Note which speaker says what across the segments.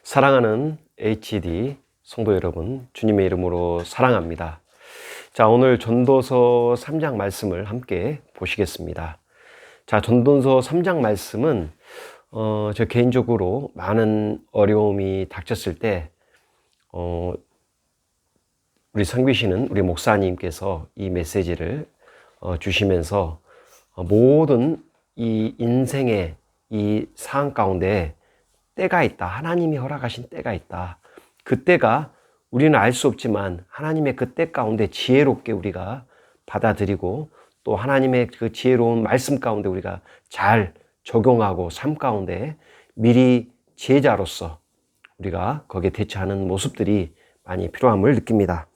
Speaker 1: 사랑하는 HD 성도 여러분, 주님의 이름으로 사랑합니다. 자, 오늘 전도서 3장 말씀을 함께 보시겠습니다. 자, 전도서 3장 말씀은 저 개인적으로 많은 어려움이 닥쳤을 때 우리 상비시는 우리 목사님께서 이 메시지를 주시면서 모든 이 인생의 이 상황 가운데 때가 있다. 하나님이 허락하신 때가 있다. 그 때가 우리는 알 수 없지만 하나님의 그 때 가운데 지혜롭게 우리가 받아들이고 또 하나님의 그 지혜로운 말씀 가운데 우리가 잘 적용하고 삶 가운데 미리 지혜자로서 우리가 거기에 대처하는 모습들이 많이 필요함을 느낍니다.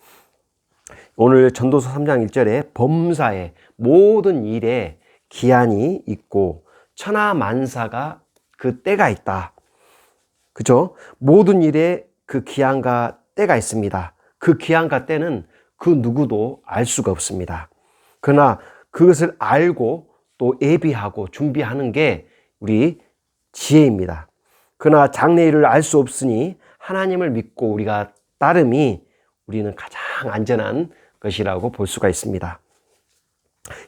Speaker 1: 오늘 전도서 3장 1절에 범사에 모든 일에 기한이 있고 천하만사가 그 때가 있다. 그죠? 모든 일에 그 기한과 때가 있습니다. 그 기한과 때는 그 누구도 알 수가 없습니다. 그러나 그것을 알고 또 예비하고 준비하는 게 우리 지혜입니다. 그러나 장래일을 알 수 없으니 하나님을 믿고 우리가 따름이 우리는 가장 안전한 것이라고 볼 수가 있습니다.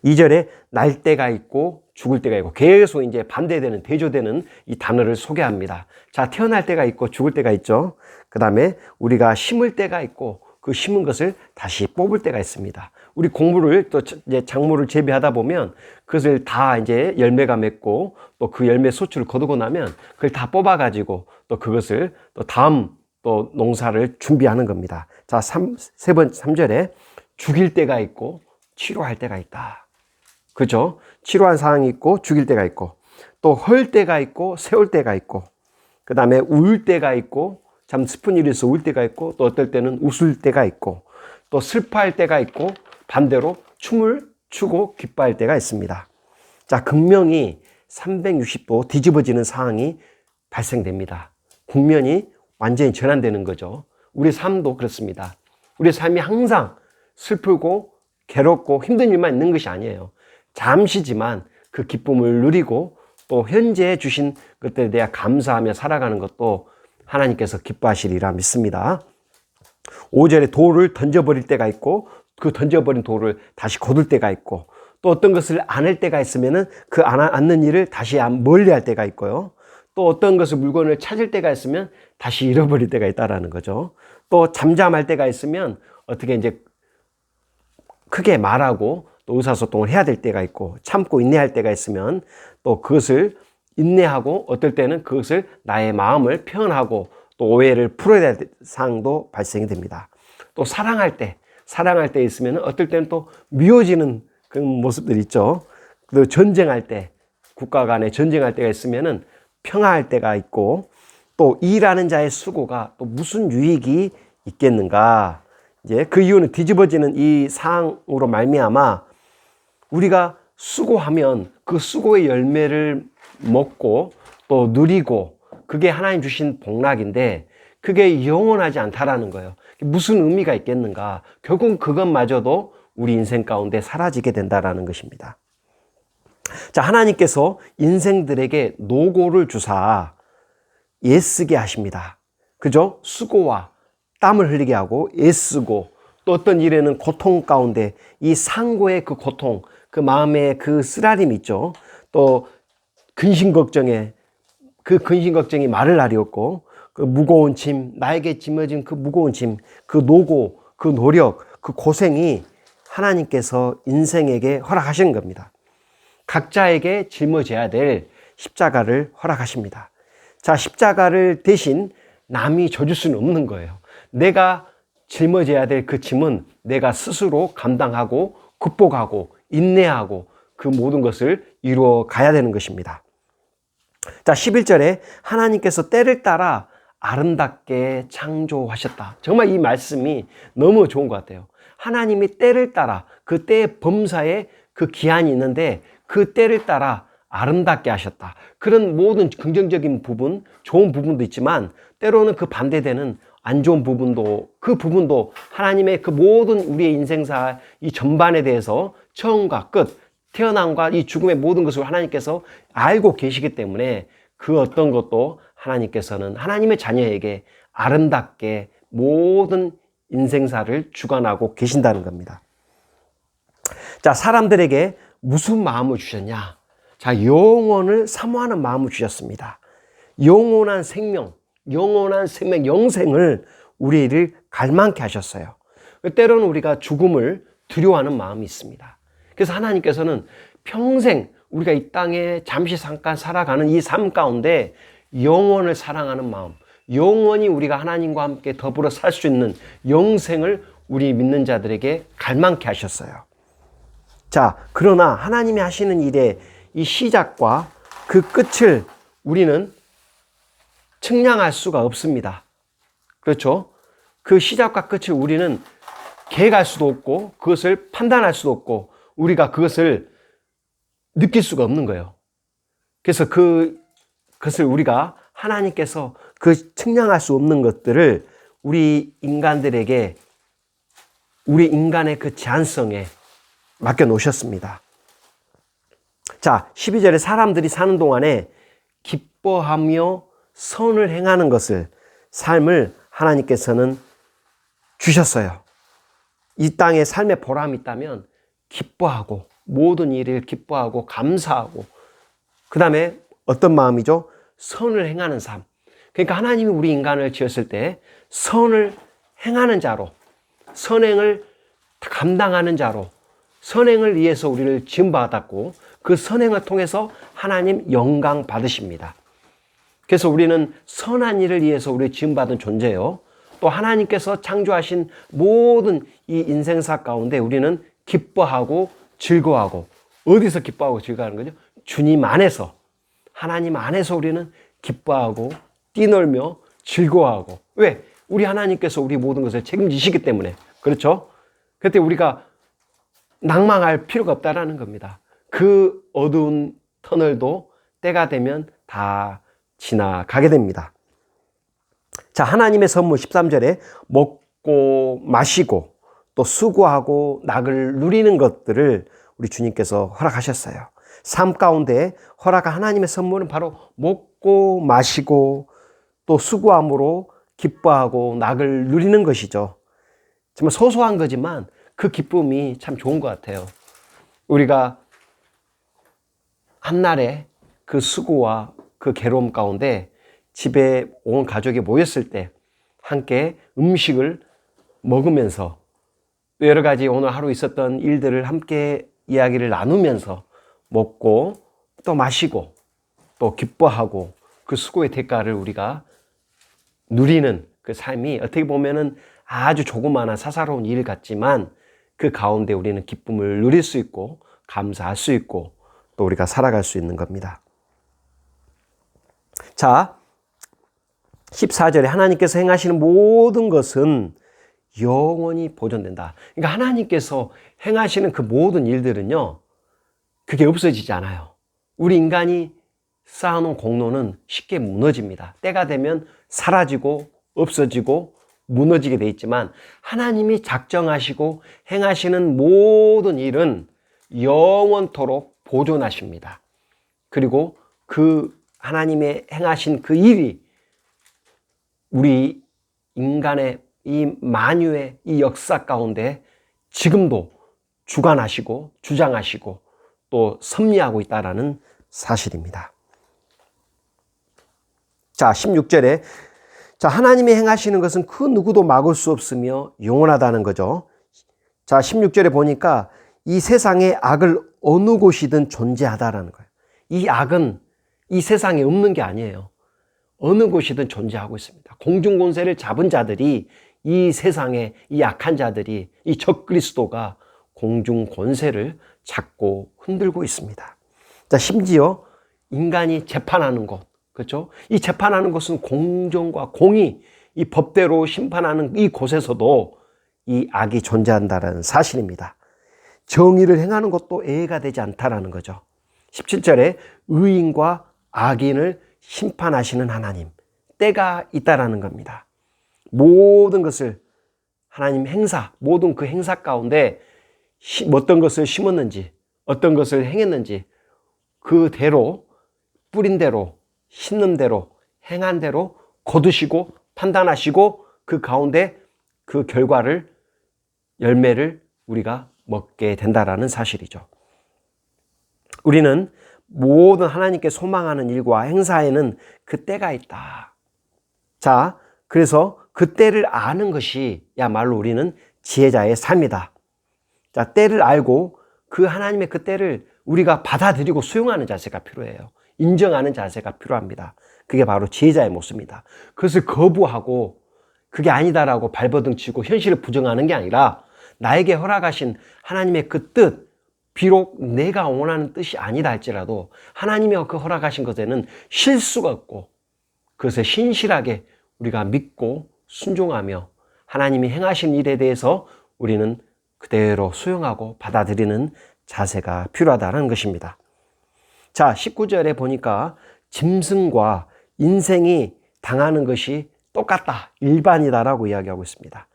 Speaker 1: 2절에 날 때가 있고 죽을 때가 있고 계속 이제 반대되는 대조되는 이 단어를 소개합니다. 자, 태어날 때가 있고 죽을 때가 있죠. 그 다음에 우리가 심을 때가 있고 그 심은 것을 다시 뽑을 때가 있습니다. 우리 공부를 또 이제 작물을 재배하다 보면 그것을 다 이제 열매가 맺고 또 그 열매 소출을 거두고 나면 그걸 다 뽑아가지고 또 그것을 또 다음 또 농사를 준비하는 겁니다. 자, 3절에 죽일 때가 있고 치료할 때가 있다. 그죠? 치료한 상황이 있고 죽일 때가 있고 또 헐 때가 있고 세울 때가 있고 그 다음에 울 때가 있고 참 슬픈 일에서 울 때가 있고 또 어떨 때는 웃을 때가 있고 또 슬퍼할 때가 있고 반대로 춤을 추고 기뻐할 때가 있습니다. 자, 극명히 360도 뒤집어지는 상황이 발생됩니다. 국면이 완전히 전환되는 거죠. 우리 삶도 그렇습니다. 우리 삶이 항상 슬프고 괴롭고 힘든 일만 있는 것이 아니에요. 잠시지만 그 기쁨을 누리고 또 현재 주신 것들에 대해 감사하며 살아가는 것도 하나님께서 기뻐하시리라 믿습니다. 5절에 돌을 던져버릴 때가 있고 그 던져버린 돌을 다시 거둘 때가 있고 또 어떤 것을 안을 때가 있으면은 그 안는 일을 다시 멀리 할 때가 있고요. 또 어떤 것을 물건을 찾을 때가 있으면 다시 잃어버릴 때가 있다라는 거죠. 또 잠잠할 때가 있으면 어떻게 이제 크게 말하고 또 의사소통을 해야 될 때가 있고 참고 인내할 때가 있으면 또 그것을 인내하고 어떨 때는 그것을 나의 마음을 표현하고 또 오해를 풀어야 될 상황도 발생이 됩니다. 또 사랑할 때 있으면 어떨 때는 또 미워지는 그런 모습들이 있죠. 또 전쟁할 때 국가 간에 전쟁할 때가 있으면은 평화할 때가 있고 또 일하는 자의 수고가 또 무슨 유익이 있겠는가. 이제 그 이유는 뒤집어지는 이 상황으로 말미암아 우리가 수고하면 그 수고의 열매를 먹고 또 누리고 그게 하나님 주신 복락인데 그게 영원하지 않다라는 거예요. 무슨 의미가 있겠는가? 결국 그것마저도 우리 인생 가운데 사라지게 된다라는 것입니다. 자, 하나님께서 인생들에게 노고를 주사 애쓰게 하십니다. 그죠? 수고와 땀을 흘리게 하고 애쓰고 또 어떤 일에는 고통 가운데 이 상고의 그 고통, 그 마음의 그 쓰라림이 있죠. 또 근심 걱정이 말을 하리었고 그 무거운 짐, 나에게 짊어진 그 무거운 짐, 그 노고, 그 노력, 그 고생이 하나님께서 인생에게 허락하신 겁니다. 각자에게 짊어져야 될 십자가를 허락하십니다. 자, 십자가를 대신 남이 져줄 수는 없는 거예요. 내가 짊어져야 될 그 짐은 내가 스스로 감당하고 극복하고 인내하고 그 모든 것을 이루어 가야 되는 것입니다. 자, 11절에 하나님께서 때를 따라 아름답게 창조하셨다. 정말 이 말씀이 너무 좋은 것 같아요. 하나님이 때를 따라 그 때의 범사에 그 기한이 있는데 그 때를 따라 아름답게 하셨다. 그런 모든 긍정적인 부분, 좋은 부분도 있지만 때로는 그 반대되는 안 좋은 부분도 그 부분도 하나님의 그 모든 우리의 인생사 이 전반에 대해서 처음과 끝, 태어남과 이 죽음의 모든 것을 하나님께서 알고 계시기 때문에 그 어떤 것도 하나님께서는 하나님의 자녀에게 아름답게 모든 인생사를 주관하고 계신다는 겁니다. 자, 사람들에게 무슨 마음을 주셨냐? 자, 영원을 사모하는 마음을 주셨습니다. 영원한 생명, 영생을 우리를 갈망케 하셨어요. 때로는 우리가 죽음을 두려워하는 마음이 있습니다. 그래서 하나님께서는 평생 우리가 이 땅에 잠시 잠깐 살아가는 이 삶 가운데 영원을 사랑하는 마음, 영원히 우리가 하나님과 함께 더불어 살 수 있는 영생을 우리 믿는 자들에게 갈망케 하셨어요. 자, 그러나 하나님이 하시는 일의 이 시작과 그 끝을 우리는 측량할 수가 없습니다. 그렇죠? 그 시작과 끝을 우리는 계획할 수도 없고 그것을 판단할 수도 없고 우리가 그것을 느낄 수가 없는 거예요. 그래서 그것을 우리가 하나님께서 그 측량할 수 없는 것들을 우리 인간들에게 우리 인간의 그 제한성에 맡겨 놓으셨습니다. 자, 12절에 사람들이 사는 동안에 기뻐하며 선을 행하는 것을 삶을 하나님께서는 주셨어요. 이 땅에 삶의 보람이 있다면 기뻐하고 모든 일을 기뻐하고 감사하고 그 다음에 어떤 마음이죠? 선을 행하는 삶. 그러니까 하나님이 우리 인간을 지었을 때 선을 행하는 자로 선행을 감당하는 자로 선행을 위해서 우리를 지음받았고 그 선행을 통해서 하나님 영광 받으십니다. 그래서 우리는 선한 일을 위해서 우리 지음받은 존재요. 또 하나님께서 창조하신 모든 이 인생사 가운데 우리는 기뻐하고 즐거워하고 어디서 기뻐하고 즐거워하는 거죠? 주님 안에서 하나님 안에서 우리는 기뻐하고 뛰놀며 즐거워하고 왜? 우리 하나님께서 우리 모든 것을 책임지시기 때문에 그렇죠? 그때 우리가 낭망할 필요가 없다라는 겁니다. 그 어두운 터널도 때가 되면 다 지나가게 됩니다. 자, 하나님의 선물 13절에 먹고 마시고 또 수고하고 낙을 누리는 것들을 우리 주님께서 허락하셨어요. 삶 가운데 허락한 하나님의 선물은 바로 먹고 마시고 또 수고함으로 기뻐하고 낙을 누리는 것이죠. 정말 소소한 거지만 그 기쁨이 참 좋은 것 같아요. 우리가 한날에 그 수고와 그 괴로움 가운데 집에 온 가족이 모였을 때 함께 음식을 먹으면서 또 여러 가지 오늘 하루 있었던 일들을 함께 이야기를 나누면서 먹고 또 마시고 또 기뻐하고 그 수고의 대가를 우리가 누리는 그 삶이 어떻게 보면은 아주 조그마한 사사로운 일 같지만 그 가운데 우리는 기쁨을 누릴 수 있고 감사할 수 있고 또 우리가 살아갈 수 있는 겁니다. 자, 14절에 하나님께서 행하시는 모든 것은 영원히 보존된다. 그러니까 하나님께서 행하시는 그 모든 일들은요, 그게 없어지지 않아요. 우리 인간이 쌓아놓은 공로는 쉽게 무너집니다. 때가 되면 사라지고 없어지고 무너지게 돼 있지만 하나님이 작정하시고 행하시는 모든 일은 영원토록 보존하십니다. 그리고 그 하나님의 행하신 그 일이 우리 인간의 이 만유의 이 역사 가운데 지금도 주관하시고 주장하시고 또 섭리하고 있다는 사실입니다. 자, 16절에 자, 하나님이 행하시는 것은 그 누구도 막을 수 없으며 영원하다는 거죠. 자, 16절에 보니까 이 세상에 악을 어느 곳이든 존재하다라는 거예요. 이 악은 이 세상에 없는 게 아니에요. 어느 곳이든 존재하고 있습니다. 공중권세를 잡은 자들이 이 세상에 이 약한 자들이 이 적그리스도가 공중권세를 잡고 흔들고 있습니다. 자, 심지어 인간이 재판하는 곳, 그렇죠? 이 재판하는 곳은 공정과 공의, 이 법대로 심판하는 이 곳에서도 이 악이 존재한다는 사실입니다. 정의를 행하는 것도 예외가 되지 않다라는 거죠. 17절에 의인과 악인을 심판하시는 하나님, 때가 있다라는 겁니다. 모든 것을 하나님 행사, 모든 그 행사 가운데 어떤 것을 심었는지, 어떤 것을 행했는지 그대로 뿌린 대로 심는 대로 행한 대로 거두시고 판단하시고 그 가운데 그 결과를, 열매를 우리가 먹게 된다라는 사실이죠. 우리는 모든 하나님께 소망하는 일과 행사에는 그 때가 있다. 자, 그래서 그 때를 아는 것이 야말로 우리는 지혜자의 삶이다. 자, 때를 알고 그 하나님의 그 때를 우리가 받아들이고 수용하는 자세가 필요해요. 인정하는 자세가 필요합니다. 그게 바로 지혜자의 모습입니다. 그것을 거부하고 그게 아니다라고 발버둥 치고 현실을 부정하는 게 아니라 나에게 허락하신 하나님의 그 뜻, 비록 내가 원하는 뜻이 아니다 할지라도 하나님이 그 허락하신 것에는 실수가 없고 그것에 신실하게 우리가 믿고 순종하며 하나님이 행하신 일에 대해서 우리는 그대로 수용하고 받아들이는 자세가 필요하다는 것입니다. 자, 19절에 보니까 짐승과 인생이 당하는 것이 똑같다, 일반이다라고 이야기하고 있습니다.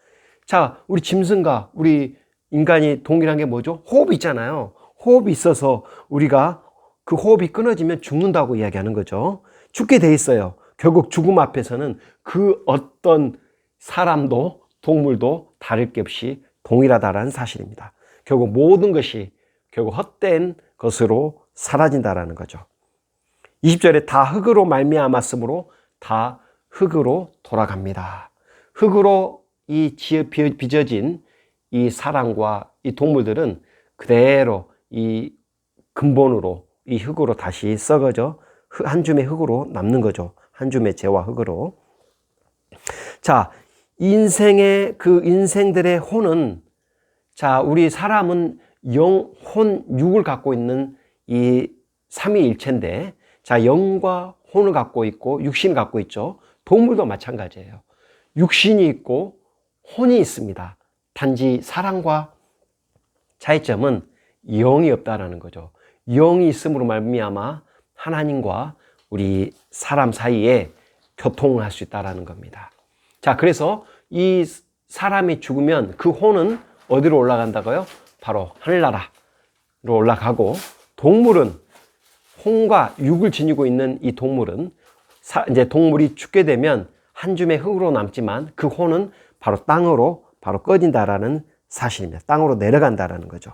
Speaker 1: 자, 우리 짐승과 우리 인간이 동일한 게 뭐죠? 호흡이 있잖아요. 호흡이 있어서 우리가 그 호흡이 끊어지면 죽는다고 이야기하는 거죠. 죽게 돼 있어요. 결국 죽음 앞에서는 그 어떤 사람도 동물도 다를 게 없이 동일하다라는 사실입니다. 결국 모든 것이 결국 헛된 것으로 사라진다라는 거죠. 20절에 다 흙으로 말미암았으므로 다 흙으로 돌아갑니다. 흙으로 이 빚어진 이 사람과 이 동물들은 그대로 이 근본으로 이 흙으로 다시 썩어져 한 줌의 흙으로 남는 거죠. 한 줌의 재와 흙으로. 자, 인생의 그 인생들의 혼은, 자, 우리 사람은 영, 혼, 육을 갖고 있는 이 삼위일체인데, 자, 영과 혼을 갖고 있고 육신을 갖고 있죠. 동물도 마찬가지예요. 육신이 있고 혼이 있습니다. 단지 사람과 차이점은 영이 없다라는 거죠. 영이 있음으로 말미암아 하나님과 우리 사람 사이에 교통을 할 수 있다라는 겁니다. 자, 그래서 이 사람이 죽으면 그 혼은 어디로 올라간다고요? 바로 하늘나라로 올라가고, 동물은 혼과 육을 지니고 있는 이 동물은 이제 동물이 죽게 되면 한 줌의 흙으로 남지만 그 혼은 바로 땅으로 바로 꺼진다라는 사실입니다. 땅으로 내려간다라는 거죠.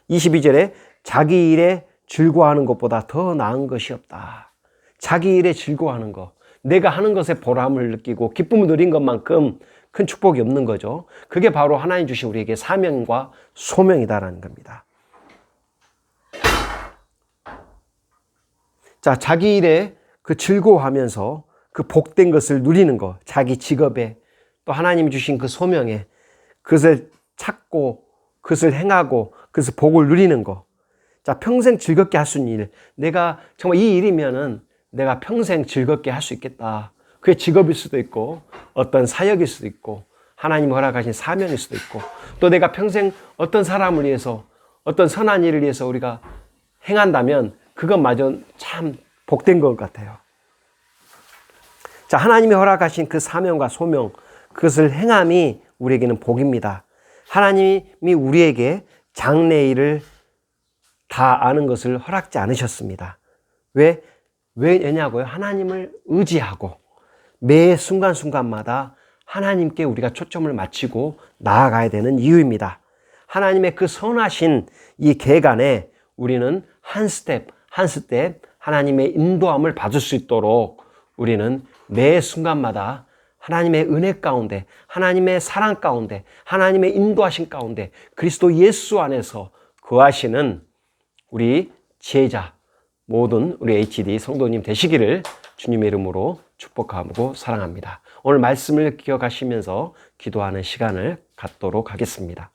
Speaker 1: 22절에 자기 일에 즐거워하는 것보다 더 나은 것이 없다. 자기 일에 즐거워하는 것, 내가 하는 것에 보람을 느끼고 기쁨을 누린 것만큼 큰 축복이 없는 거죠. 그게 바로 하나님 주신 우리에게 사명과 소명이다라는 겁니다. 자, 자기 일에 그 즐거워하면서 그 복된 것을 누리는 것, 자기 직업에 또 하나님이 주신 그 소명에 그것을 찾고 그것을 행하고 그것을 복을 누리는 것. 자, 평생 즐겁게 할 수 있는 일. 내가 정말 이 일이면은 내가 평생 즐겁게 할 수 있겠다. 그게 직업일 수도 있고 어떤 사역일 수도 있고 하나님이 허락하신 사명일 수도 있고 또 내가 평생 어떤 사람을 위해서 어떤 선한 일을 위해서 우리가 행한다면 그것마저 참 복된 것 같아요. 자, 하나님이 허락하신 그 사명과 소명, 그것을 행함이 우리에게는 복입니다. 하나님이 우리에게 장래일을 다 아는 것을 허락지 않으셨습니다. 왜냐고요? 하나님을 의지하고 매 순간순간마다 하나님께 우리가 초점을 맞추고 나아가야 되는 이유입니다. 하나님의 그 선하신 이 계간에 우리는 한 스텝 한 스텝 하나님의 인도함을 받을 수 있도록 우리는 매 순간마다 하나님의 은혜 가운데, 하나님의 사랑 가운데, 하나님의 인도하신 가운데 그리스도 예수 안에서 거하시는 우리 지혜자, 모든 우리 HD 성도님 되시기를 주님의 이름으로 축복하고 사랑합니다. 오늘 말씀을 기억하시면서 기도하는 시간을 갖도록 하겠습니다.